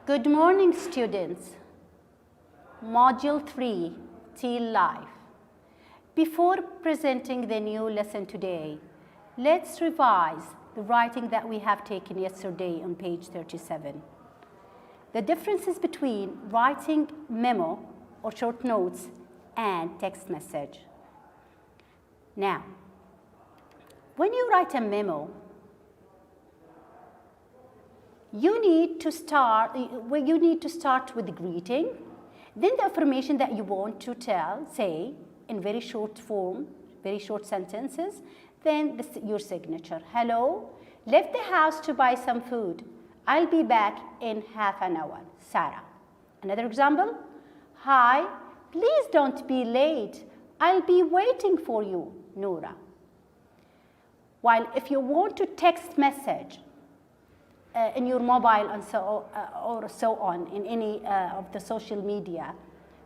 Good morning, students. Module 3, Teen Life. Before presenting the new lesson today, let's revise the writing that we have taken yesterday on page 37. The differences between writing memo or short notes and text message. Now, when you write a memo, you need to start with the greeting, then the information that you want to say in very short form, very short sentences, then your signature. Hello, left the house to buy some food. I'll be back in half an hour. Sarah. Another example. Hi, please don't be late. I'll be waiting for you. Nora. While if you want to text message in your mobile and so on in any of the social media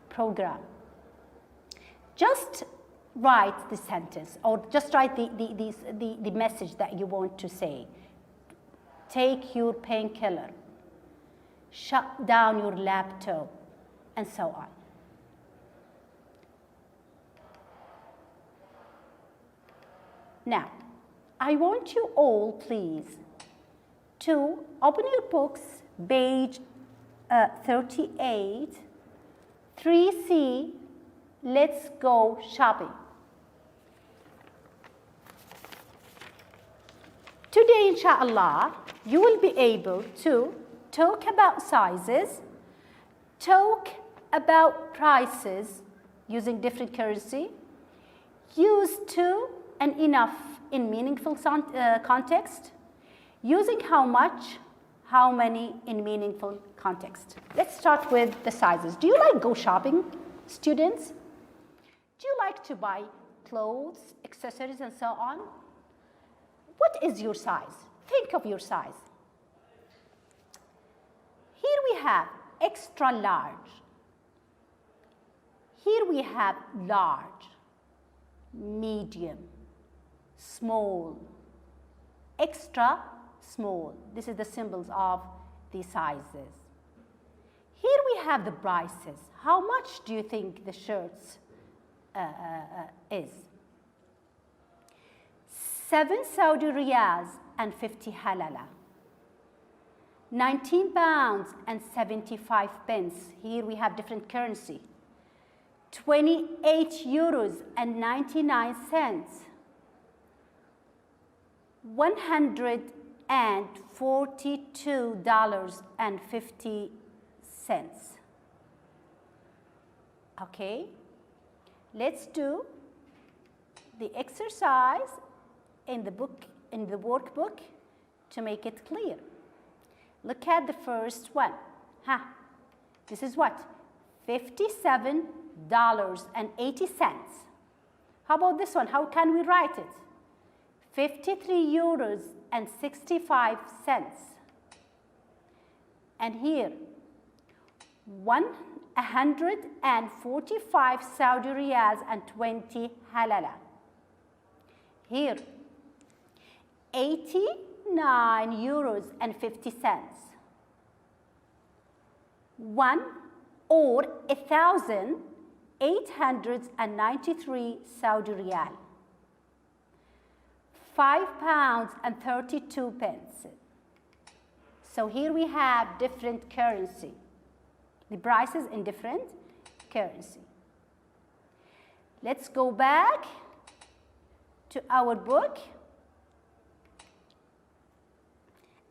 program, just write the sentence or just write the message that you want to say. Take your painkiller, shut down your laptop, and so on. Now, I want you all, please, to open your books, page 38, 3C, let's go shopping. Today, inshallah, you will be able to talk about sizes, talk about prices using different currency, use to and enough in meaningful context, using how much, how many in meaningful context. Let's start with the sizes. Do you like go shopping, students? Do you like to buy clothes, accessories, and so on? What is your size? Think of your size. Here we have extra large. Here we have large, medium, small, extra small. This is the symbols of the sizes. Here we have the prices. How much do you think the shirts is? 7 Saudi riyals and 50 halala. 19 pounds and 75 pence. Here we have different currency. 28 euros and 99 cents. $142.50. Okay, let's do the exercise in the book, in the workbook, to make it clear. Look at the first one. This is what? $57.80. How about this one? How can we write it? 53 euros and 65 cents. And here, 145 Saudi riyals and 20 halala. Here, 89 euros and 50 cents. 1,893 Saudi riyal. 5 pounds and 32 pence. So here we have different currency. The prices in different currency. Let's go back to our book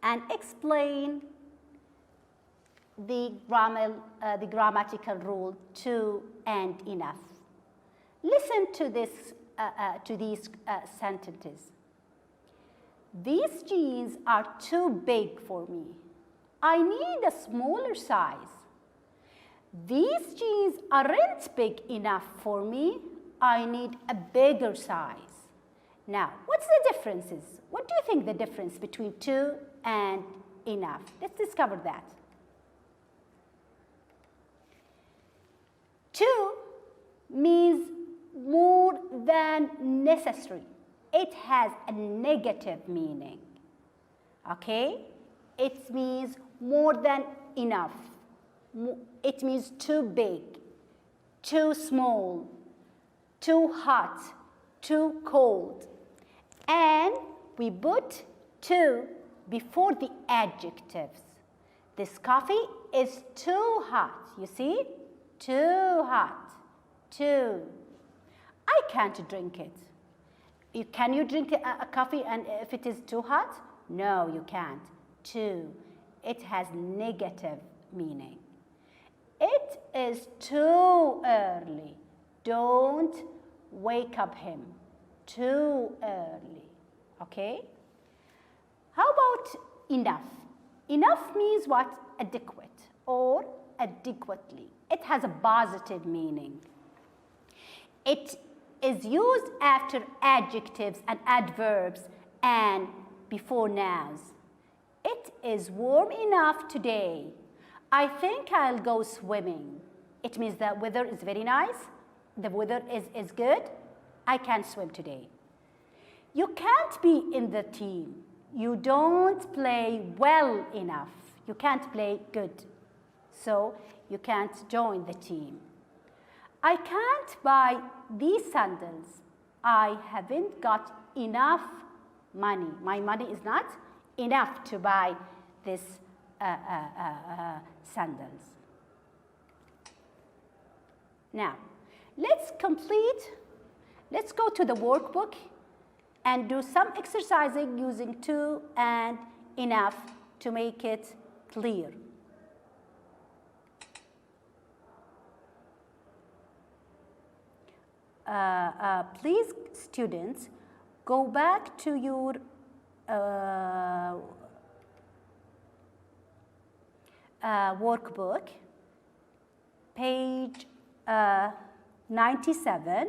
and explain the grammatical rule to and enough. Listen to these sentences. These jeans are too big for me. I need a smaller size. These jeans aren't big enough for me. I need a bigger size. Now, what's the differences? What do you think the difference between too and enough? Let's discover that. Too means more than necessary. It has a negative meaning. Okay? It means more than enough. It means too big, too small, too hot, too cold. And we put too before the adjectives. This coffee is too hot. You see? Too hot. Too. I can't drink it. Can you drink a coffee and if it is too hot? No, you can't. Too. It has negative meaning. It is too early. Don't wake up him. Too early. Okay? How about enough? Enough means what? Adequate or adequately. It has a positive meaning. It is used after adjectives and adverbs and before nouns. It is warm enough today. I think I'll go swimming. It means the weather is very nice. The weather is good. I can swim today. You can't be in the team. You don't play well enough. You can't play good. So you can't join the team. I can't buy these sandals. I haven't got enough money. My money is not enough to buy this sandals. Now, let's go to the workbook and do some exercising using to and enough to make it clear. Please, students, go back to your workbook, page 97,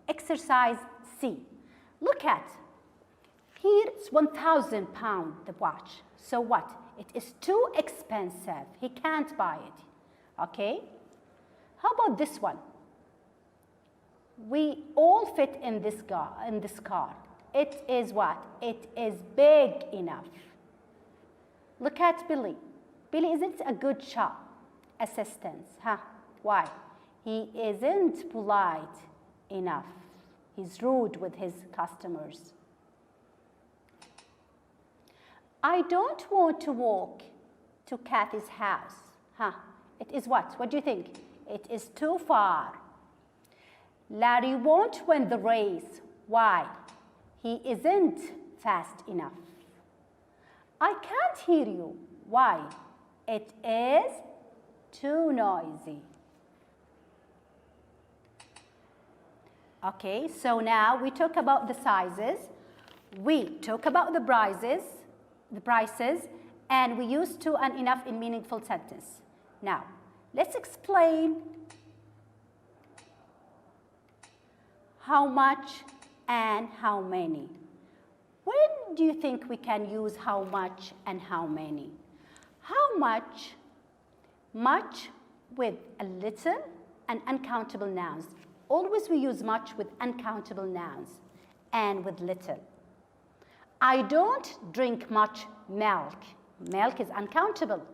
exercise C. Look at, here it's £1,000, the watch. So what? It is too expensive. He can't buy it. Okay? How about this one? We all fit in this car. It is what? It is big enough. Look at Billy. Billy isn't a good shop assistant. Huh? Why? He isn't polite enough. He's rude with his customers. I don't want to walk to Kathy's house. Huh? It is what? What do you think? It is too far. Larry won't win the race. Why? He isn't fast enough. I can't hear you. Why? It is too noisy. Okay, so now we talk about the sizes. We talk about the prices, and we use to and enough in meaningful sentence. Now, let's explain how much and how many. When do you think we can use how much and how many? How much? Much with a little and uncountable nouns. Always we use much with uncountable nouns and with little. I don't drink much milk. Milk is uncountable.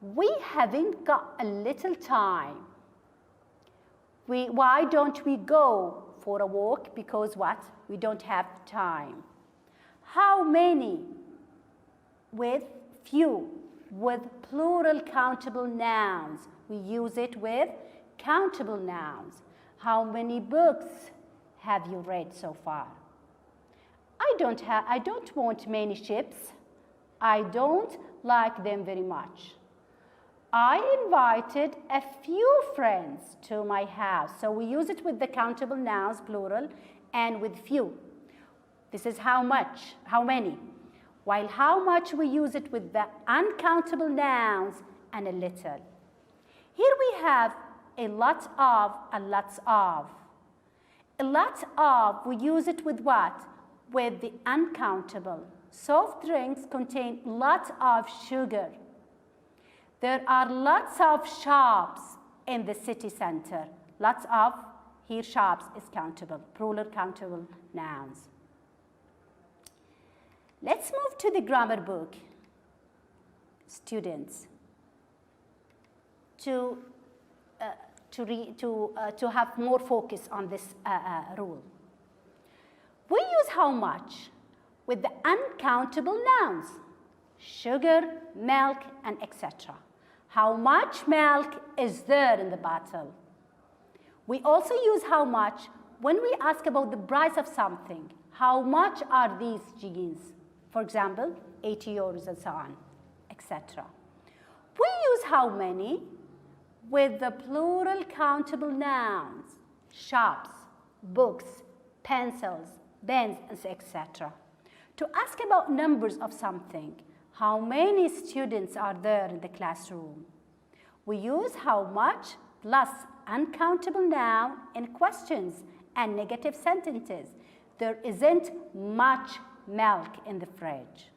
We haven't got a little time. Why don't we go for a walk? Because what? We don't have time. How many? With few. With plural countable nouns. We use it with countable nouns. How many books have you read so far? I don't want many ships. I don't like them very much. I invited a few friends to my house. So we use it with the countable nouns, plural, and with few. This is how much, how many. While how much we use it with the uncountable nouns and a little. Here we have a lot of, a lots of. A lot of, we use it with what? With the uncountable. Soft drinks contain lots of sugar. There are lots of shops in the city center. Lots of, here shops is countable, plural countable nouns. Let's move to the grammar book. Students, to have more focus on this rule. We use how much with the uncountable nouns, sugar, milk, and etc. How much milk is there in the bottle? We also use how much when we ask about the price of something. How much are these jeans? For example, 80 euros and so on, etc. We use how many with the plural countable nouns, shops, books, pencils, pens, etc. To ask about numbers of something, how many students are there in the classroom? We use how much plus uncountable noun in questions and negative sentences. There isn't much milk in the fridge.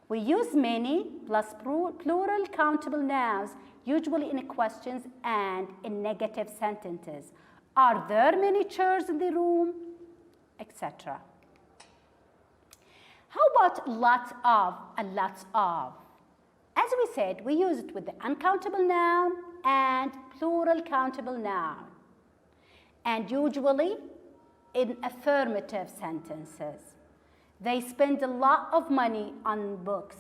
We use many plus plural countable nouns usually in questions and in negative sentences. Are there many chairs in the room? Etc. How about lots of and lots of? As we said, we use it with the uncountable noun and plural countable noun, and usually in affirmative sentences. They spend a lot of money on books.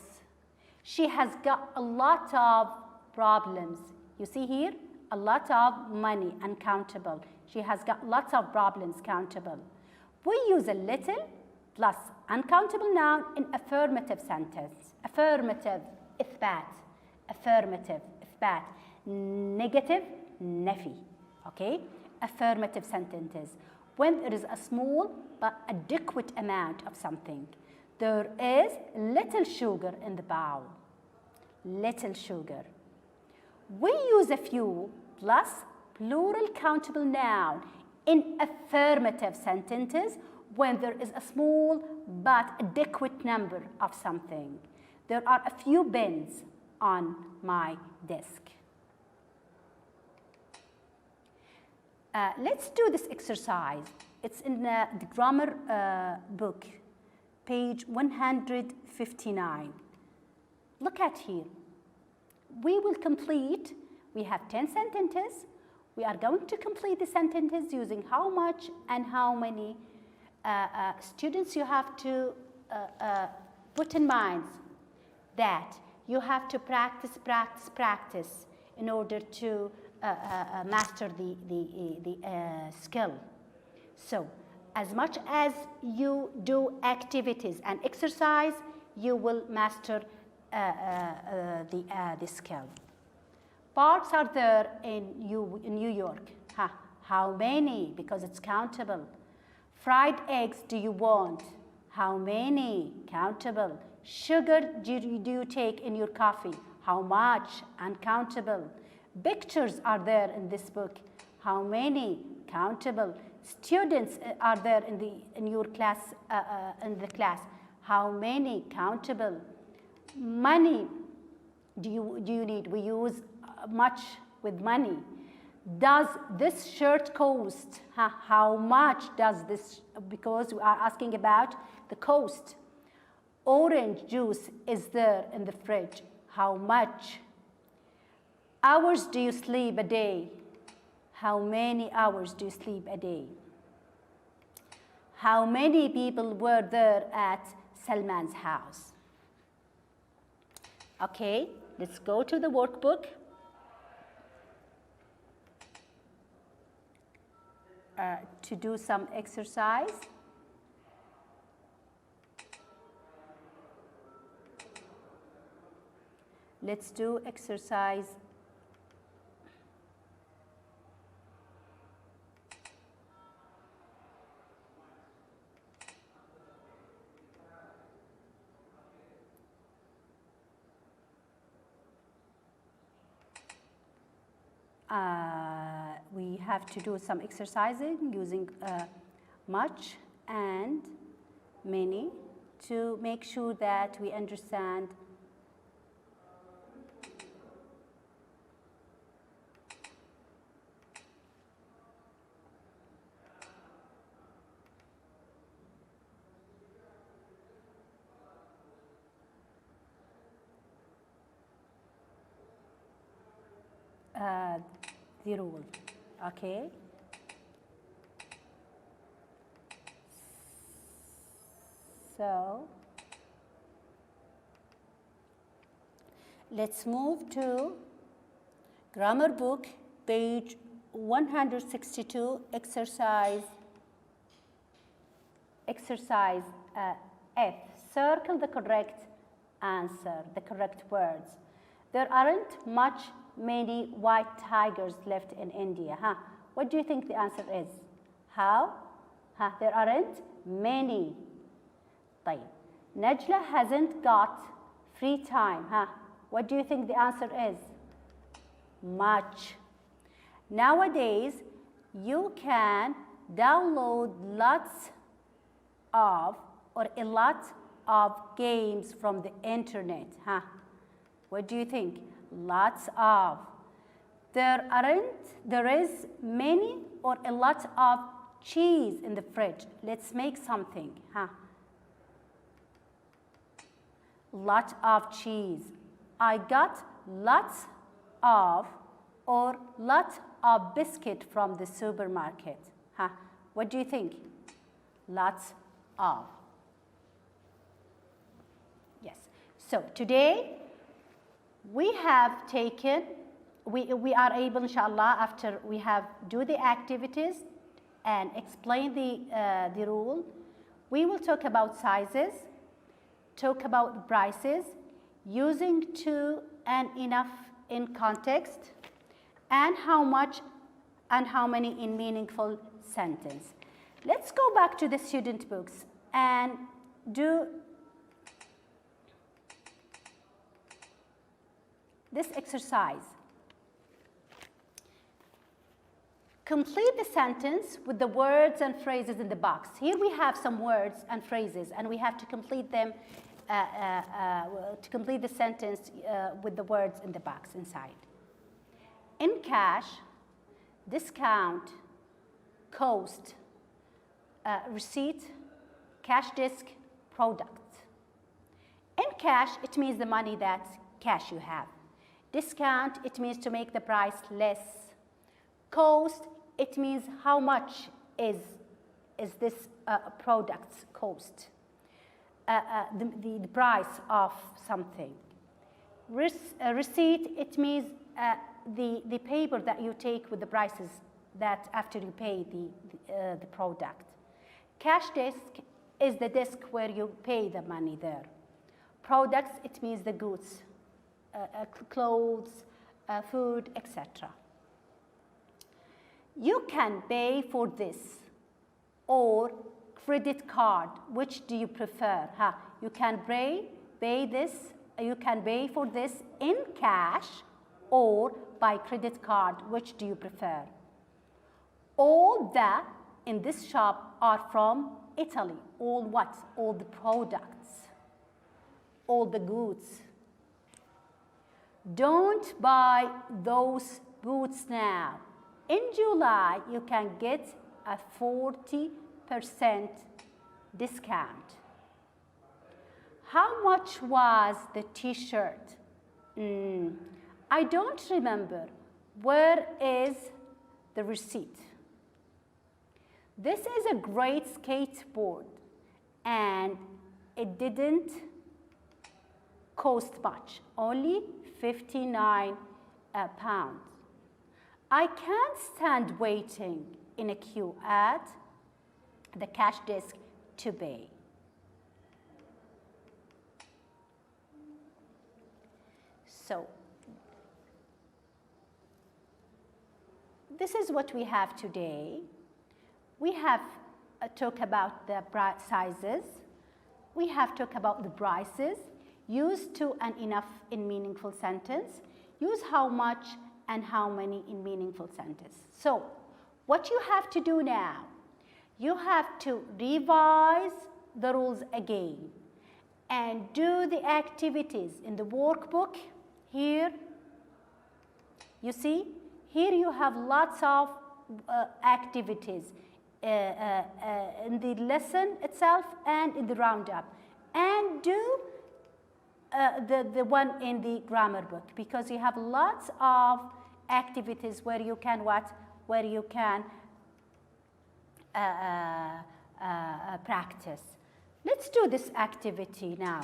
She has got a lot of problems. You see here, a lot of money, uncountable. She has got lots of problems, countable. We use a little plus uncountable noun in affirmative sentence. Affirmative, إثبات. Affirmative, إثبات. Negative, نفي. Okay? Affirmative sentences. When there is a small but adequate amount of something. There is little sugar in the bowl. Little sugar. We use a few plus plural countable noun in affirmative sentences when there is a small but adequate number of something. There are a few pens on my desk. Let's do this exercise. It's in the grammar book, page 159. Look at here. We will complete, we have 10 sentences. We are going to complete the sentences using how much and how many. Students, you have to put in mind that you have to practice in order to master the skill. So, as much as you do activities and exercise, you will master the skill. Parks are there in New York. How many? Because it's countable. Fried eggs do you want? How many? Countable. Sugar do you take in your coffee? How much? Uncountable. Pictures are there in this book. How many? Countable. Students are there in your class, in the class. How many? Countable. Money do you need? We use much with money. Does this shirt cost? How much does this? Because we are asking about the cost. Orange juice is there in the fridge. How much? Hours do you sleep a day? How many hours do you sleep a day? How many people were there at Salman's house? Okay, let's go to the workbook. To do some exercise. Let's do exercise. We have to do some exercising using much and many to make sure that we understand the rule. Okay. So let's move to grammar book, page 162, exercise F. Circle the correct answer, the correct words. There aren't many white tigers left in India. What do you think the answer is? How? There aren't many. طيب. Najla hasn't got free time. What do you think the answer is? Much. Nowadays, you can download a lot of games from the internet. What do you think? Lots of. There is many or a lot of cheese in the fridge. Let's make something. Lot of cheese. I got lots of or lot of biscuit from the supermarket. What do you think? Lots of. Yes. So today we have taken, we are able, inshallah, after we have do the activities and explain the rule, we will talk about sizes, talk about prices, using to and enough in context, and how much and how many in meaningful sentence. Let's go back to the student books and do this exercise. Complete the sentence with the words and phrases in the box. Here we have some words and phrases, and we have to complete them, to complete the sentence with the words in the box inside. In cash, discount, cost, receipt, cash disc, product. In cash, it means the money that cash you have. Discount, it means to make the price less. Cost, it means how much is this product's cost, the price of something. Receipt, it means the paper that you take with the prices that after you pay the product. Cash desk is the desk where you pay the money there. Products, it means the goods, clothes, food, etc. You can pay for this or credit card. Which do you prefer? You can pay this. You can pay for this in cash or by credit card. Which do you prefer? All that in this shop are from Italy. All what? All the products, all the goods. Don't buy those boots now. In July, you can get a 40% discount. How much was the t-shirt? I don't remember. Where is the receipt? This is a great skateboard and it didn't cost much, only 59 pounds. I can't stand waiting in a queue at the cash desk to pay. So, this is what we have today. We have talked about the sizes. We have talked about the prices. Use to and enough in meaningful sentence. Use how much and how many in meaningful sentence. So, what you have to do now, you have to revise the rules again and do the activities in the workbook. Here, you see, here you have lots of activities in the lesson itself and in the roundup. And do the one in the grammar book, because you have lots of activities where you can what? Where you can practice. Let's do this activity now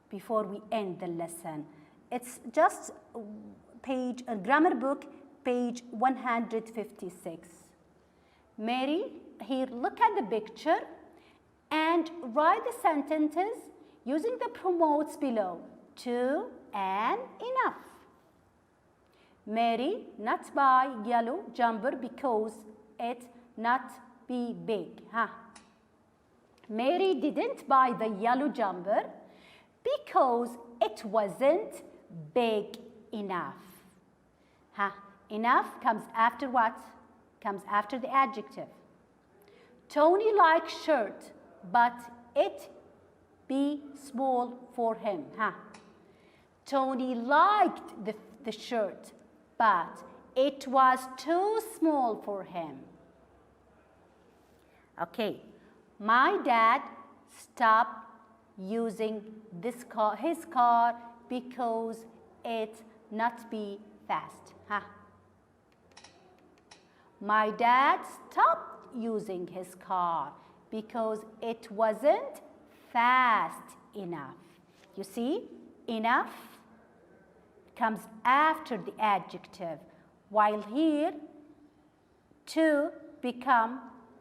before we end the lesson. It's just page, a grammar book, page 156. Mary, here look at the picture and write the sentences using the promotes below. To and enough. Mary not buy yellow jumper because it not be big. Huh? Mary didn't buy the yellow jumper because it wasn't big enough. Huh? Enough comes after what? Comes after the adjective. Tony likes shirt, but it be small for him. Huh? Tony liked the shirt, but it was too small for him. Okay, my dad stopped using his car because it not be fast. Huh? My dad stopped using his car because it wasn't fast enough. You see, enough comes after the adjective, while here to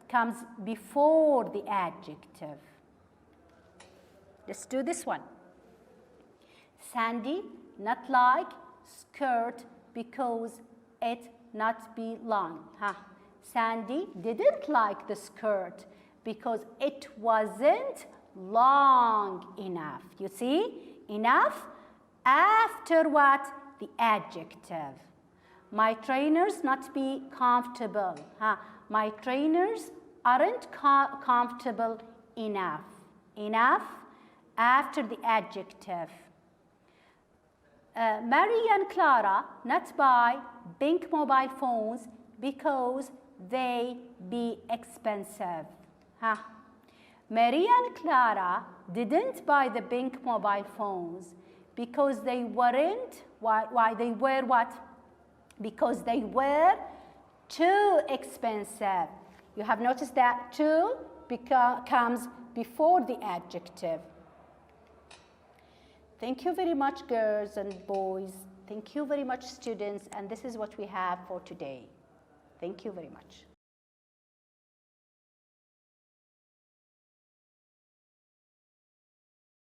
comes before the adjective. Let's do this one. Sandy not like skirt because it not be long. Huh? Sandy didn't like the skirt because it wasn't long enough. You see, enough after what? The adjective. My trainers not be comfortable. Huh? My trainers aren't comfortable enough. Enough after the adjective. Mary and Clara not buy pink mobile phones because they be expensive. Huh? Mary and Clara didn't buy the pink mobile phones because they weren't, why they were what? Because they were too expensive. You have noticed that too comes before the adjective. Thank you very much, girls and boys. Thank you very much, students. And this is what we have for today. Thank you very much.